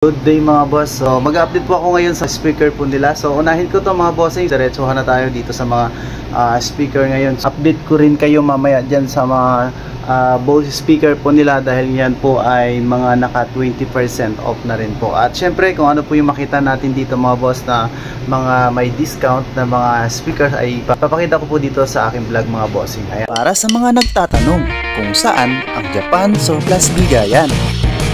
Good day mga boss. So mag-update po ako ngayon sa speaker po nila. So unahin ko to mga bossing. Diretsuhan na tayo dito sa mga speaker ngayon. Update ko rin kayo mamaya dyan sa mga Bose speaker po nila dahil yan po ay mga naka 20% off na rin po. At syempre kung ano po yung makita natin dito mga boss na mga may discount na mga speakers ay papakita ko po dito sa aking vlog mga bossing. Ayan. Para sa mga nagtatanong kung saan ang Japan Surplus Bigayan.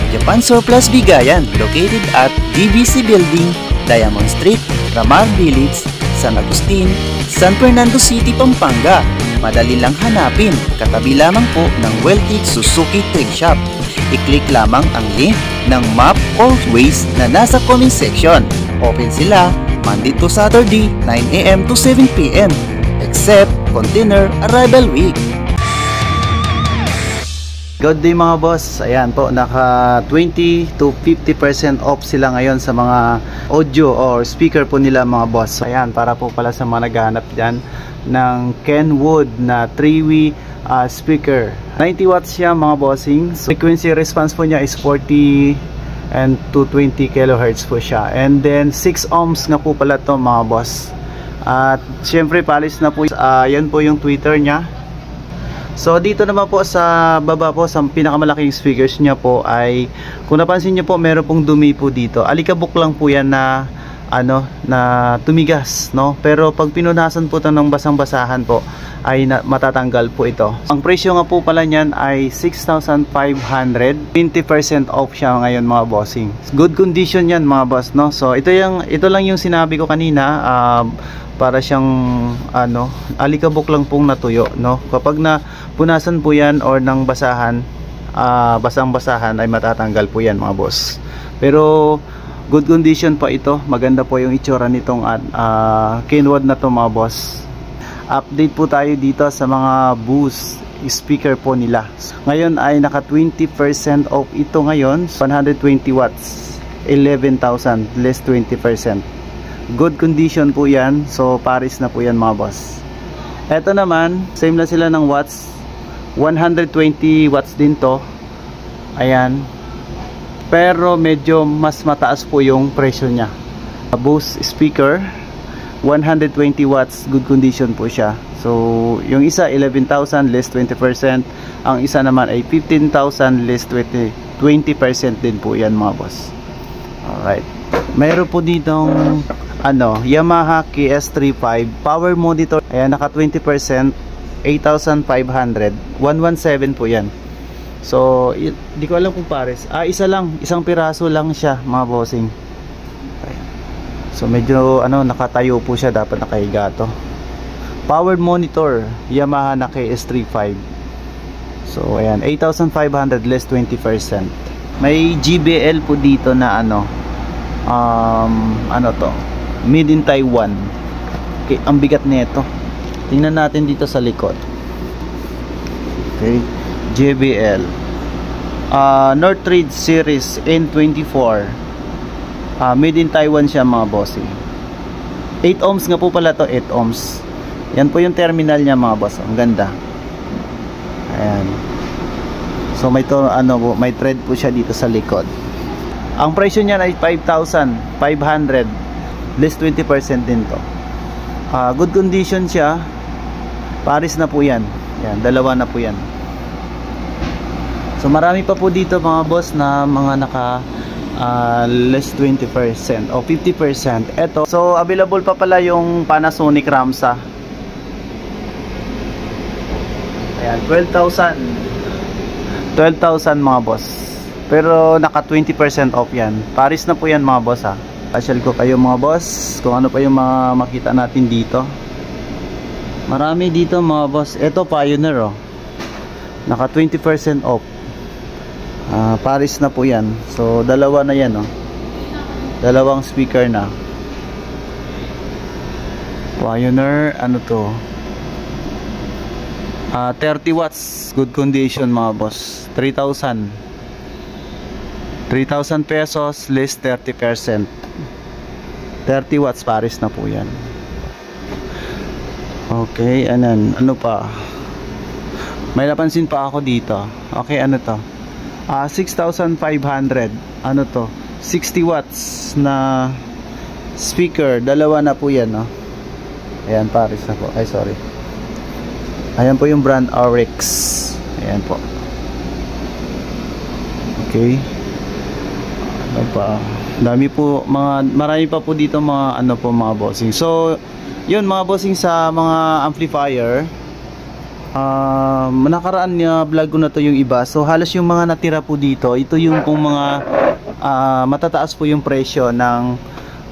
Japan Surplus Bigayan, located at DBC Building, Diamond Street, Ramar Village, San Agustin, San Fernando City, Pampanga. Madali lang hanapin, katabi lamang po ng Wealthy Suzuki Trade Shop. I-click lamang ang link ng map or Waze na nasa comment section. Open sila Monday to Saturday, 9 AM to 7 PM, except Container Arrival Week. Good day mga boss. Ayan po, naka 20 to 50% off sila ngayon sa mga audio or speaker po nila mga boss. Ayan, para po pala sa mga naghahanap dyan ng Kenwood na 3-way speaker. 90 watts siya mga bossing. Frequency response po niya is 40 and 220 kHz po siya. And then 6 ohms nga po pala to mga boss. At syempre palis na po. Yan po yung Twitter niya. So dito naman po sa baba po sa pinakamalaking speakers niya po ay kung napansin niyo po meron pong dumi po dito. Alikabok lang po yan na na tumigas, no? Pero pag pinunasan po ito ng basang-basahan po ay matatanggal po ito. Ang presyo nga po pala niyan ay 6,500. 20% off siya ngayon mga bossing. Good condition yan mga boss, no? So ito lang yung sinabi ko kanina, para siyang alikabok lang pong natuyo, no? Kapag na punasan po yan or ng basahan, basang-basahan ay matatanggal po yan mga boss. Pero good condition pa ito. Maganda po yung itsura nitong Kenwood na to mga boss. Update po tayo dito sa mga Bose speaker po nila. Ngayon ay naka 20% off ito ngayon. 120 watts, 11,000 less 20%. Good condition po yan. So Paris na po yan mga boss. Eto naman, same na sila ng watts. 120 watts din to. Ayan. Pero medyo mas mataas po yung presyo niya. Bose speaker, 120 watts, good condition po siya. So yung isa 11,000 less 20%. Ang isa naman ay 15,000 less 20% din po yan mga boss. Alright. Mayroon po ditong Yamaha KS35 power monitor. Ayan, naka 20%, 8,500, 117 po yan. So di ko alam kung pares. Isang piraso lang siya mga bossing. So medyo nakatayo po siya, dapat nakahiga to. Powered monitor, Yamaha na KS35. So ayan, 8,500 less 20%. May JBL po dito na to, made in Taiwan. Okay, ang bigat nito. Tingnan natin dito sa likod. Okay, JBL Northridge series N24, made in Taiwan siya mga bossing. 8 ohms nga po pala to, 8 ohms. Yan po yung terminal niya mga boss. Ang ganda. Ayan. So may may thread po siya dito sa likod. Ang presyo niya ay 5,500 less 20% din to. Good condition siya. Paris na po yan. Yan, dalawa na po yan. So marami pa po dito mga boss na mga naka less 20% o 50%. Eto, so available pa pala yung Panasonic Ramsa. Ayan, 12,000 mga boss. Pero naka 20% off yan. Paris na po yan mga boss ha. Pasyal ko kayo mga boss kung ano pa yung mga makita natin dito. Marami dito mga boss. Ito Pioneer naka 20% off. Paris na po yan. So dalawa na yan dalawang speaker na. Pioneer to 30 watts, good condition mga boss. 3,000 pesos less 30%. 30 watts Paris na po yan. Okay, ano pa? May napansin pa ako dito. Okay, ano to? 6,500. Ano to? 60 watts na speaker. Dalawa na po yan, no? Ayan, Paris na po. Ay, sorry. Ayan po yung brand RX. Ayan po. Okay. Ano pa? Dami po, marami pa po dito mga ano po, mga bossing. So, yun mga bossing sa mga amplifier. Nakaraan niya vlog ko na to yung iba. So, halos yung mga natira po dito, ito yung pong mga matataas po yung presyo ng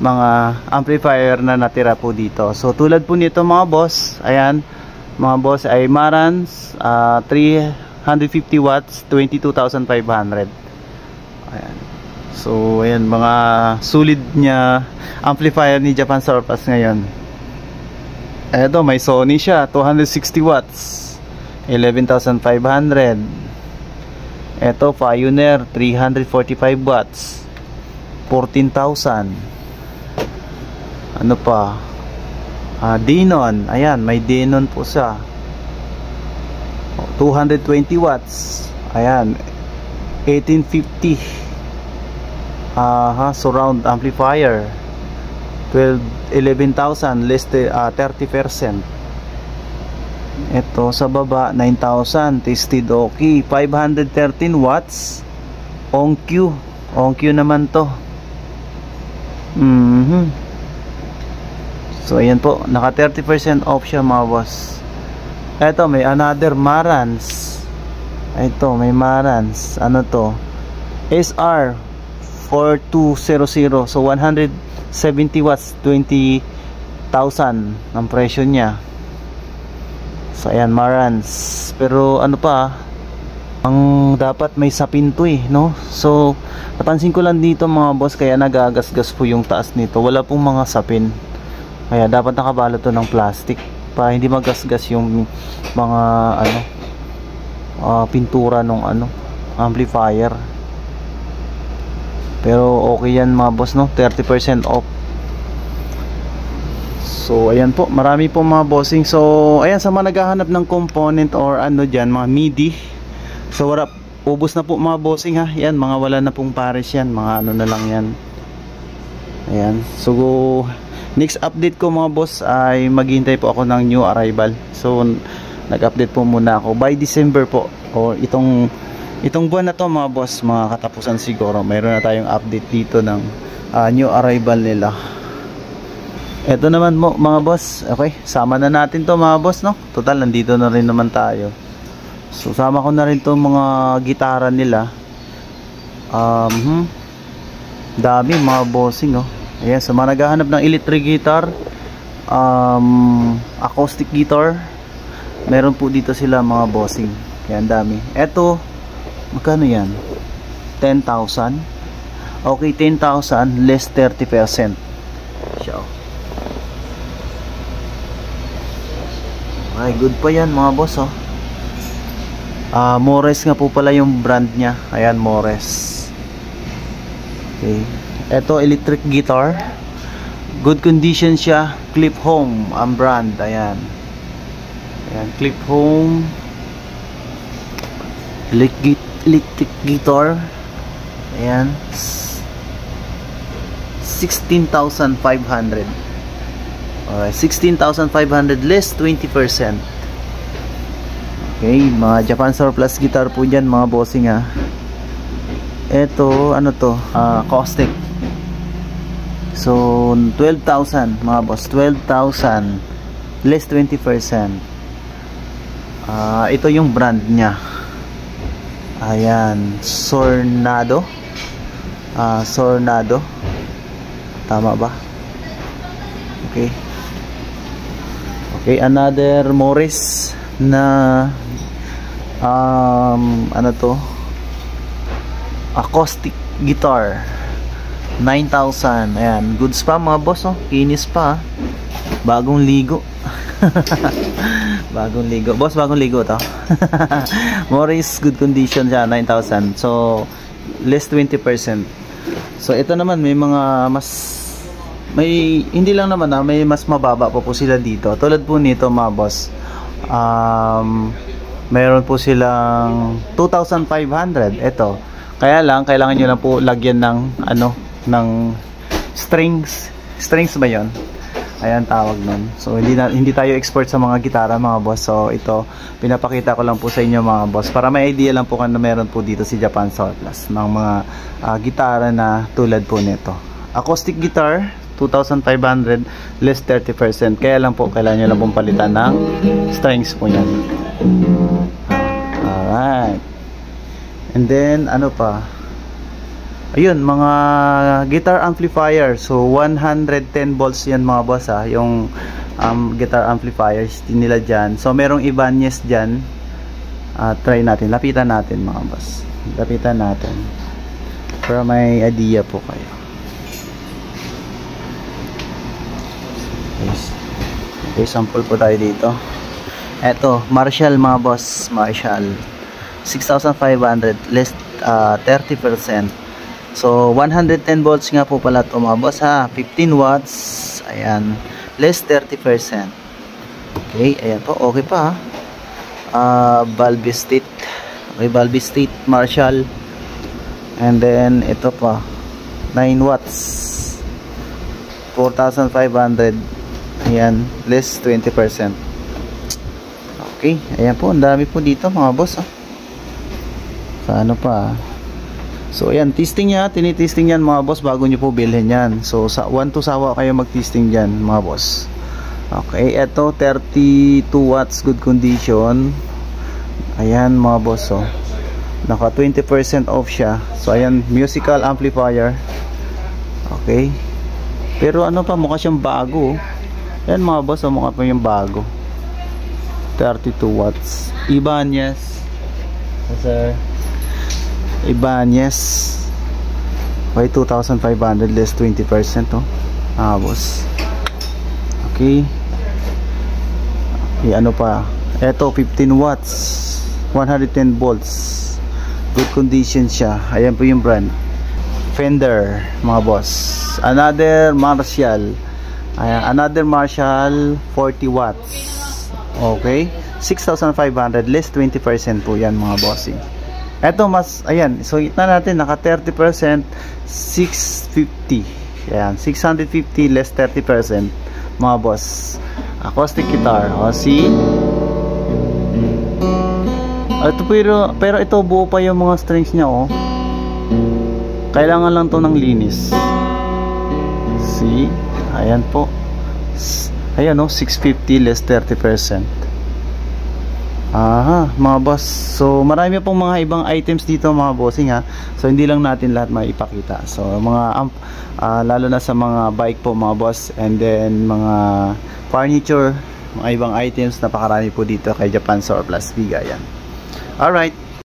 mga amplifier na natira po dito. So, tulad po nito mga boss, ayan, mga boss ay Marantz 350 watts, 22,500. Ayan. So, ayan, mga solid niya amplifier ni Japan Surplus ngayon. Eto, may Sony siya, 260 watts, 11,500. Eto, Pioneer, 345 watts, 14,000. Ano pa? Denon, ayan, may Denon po siya, 220 watts, ayan, 1850. Surround amplifier, 11,000, less 30%. Ito sa baba, 9,000, tested okay, 513 watts, OnQ naman to. So ayan po, naka 30% off siya mga boss. Ito, may another Marantz. Ito, may Marantz, ano to, SR 4200. So 170 watts, 20,000 ang presyo niya. So ayan, Marantz. Pero ano pa, ang dapat may sapin to no? So napansin ko lang dito mga boss, kaya nagagasgas po yung taas nito. Wala pong mga sapin, kaya dapat nakabalot to ng plastic para hindi magasgas yung mga ano, pintura ng ano, amplifier. Pero okay yan mga boss, no? 30% off. So ayan po, marami po mga bossing. So ayan, sa mga naghahanap ng component or ano dyan, mga MIDI, so ubos na po mga bossing ha. Yan, mga wala na pong pares yan, mga ano na lang yan. Ayan, so next update ko mga boss ay maghintay po ako ng new arrival. So nag-update po muna ako by December po, o itong buwan na to mga boss, mga katapusan siguro, mayroon na tayong update dito ng new arrival nila. Ito naman mo mga boss, okay, sama na natin to mga boss, no? Total, nandito na rin naman tayo. So sama ko na rin to mga gitara nila. Dami mga bossing, no? Ayan, sa mga naghahanap ng electric guitar, acoustic guitar, meron po dito sila mga bossing. Ayan, dami. Ito, magkano yan? 10,000. Okay, 10,000 less 30%. Siya. Ay, good pa yan mga boss, oh. Mores nga po pala yung brand niya. Ayan, Mores. Okay. Ito, electric guitar. Good condition siya. Clip Home ang brand. Ayan. Ayan, Clip Home. Electric guitar. Ayan, 16,500. Alright, 16,500 less 20%. Okay, mga Japan Surplus guitar po dyan mga bossing ha. Ito, ano to, acoustic. So 12,000 mga boss, 12,000 less 20%. Ito yung brand nya. Ayan, Sornado. Sornado. Tama ba? Okay. Okay, another Morris na ano to? Acoustic guitar. 9,000. Ayan, goods pa mga boss, oh. Kinis pa. Bagong ligo. Bagong ligo. Boss, bagong ligo to. Morris, good condition siya, 9,000. So, less 20%. So, ito naman, may mga hindi lang naman may mas mababa pa po sila dito. Tulad po nito mga boss. Meron po silang 2,500. Ito. Kaya lang, kailangan nyo lang po lagyan ng ng strings ba yon? Ayan tawag nun. So hindi tayo expert sa mga gitara mga boss. So ito pinapakita ko lang po sa inyo mga boss para may idea lang po kung ano meron po dito si Japan Soul Plus ng mga gitara na tulad po nito. Acoustic guitar 2,500 less 30%. Kaya lang po kailangan nyo lang pong palitan ng strings po yan. Alright. And then ano pa? Ayun, mga guitar amplifier. So 110 volts yan mga boss ha. Yung guitar amplifiers din nila dyan. So merong Ibanez dyan. Try natin. Lapitan natin mga boss. Lapitan natin. Para may idea po kayo. Okay, sample po tayo dito. Eto, Marshall mga boss. Marshall 6,500 less 30%. So 110 volts nga po pala ito mga boss ha. 15 watts. Ayan, less 30%. Okay, ayan po, okay pa ha. Valve State. Okay, Valve State Marshall. And then ito pa 9 watts 4,500. Ayan, less 20%. Okay, ayan po, ang dami po dito mga boss ha. Sa ano pa. So ayan, testing niya, tinitesting yan mga boss bago nyo po bilhin yan. So sa 1 to sawa kayo mag-testing dyan mga boss. Okay, eto 32 watts good condition. Ayan mga boss oh. Naka 20% off siya. So ayan, musical amplifier. Okay. Pero ano pa, mukha siyang bago. Ayan mga boss, mukha pa yung bago. 32 watts. Ibanez. Sir. Ibanez. Okay, 2,500 less 20% oh. Boss. Okay. Okay, ano pa? Eto 15 watts. 110 volts. Good condition siya. Ayan po yung brand. Fender, mga boss. Another Marshall. Ayan, another Marshall 40 watts. Okay, 6,500 less 20% po yan mga bossing. Eto mas, ayan, so ita natin naka 30%, 650. Ayan, 650 less 30% mga boss. Acoustic guitar, o see. Ito pero ito buo pa yung mga strings niya oh. Kailangan lang to ng linis. See? Ayan po. Ayan oh, 650 less 30%. Aha, mga boss. So marami pong mga ibang items dito mga bossing ha. So hindi lang natin lahat maipakita. So mga lalo na sa mga bike po mga boss, and then mga furniture, mga ibang items, napakarami po dito kay Japan Soul Plus Bigayan. Alright.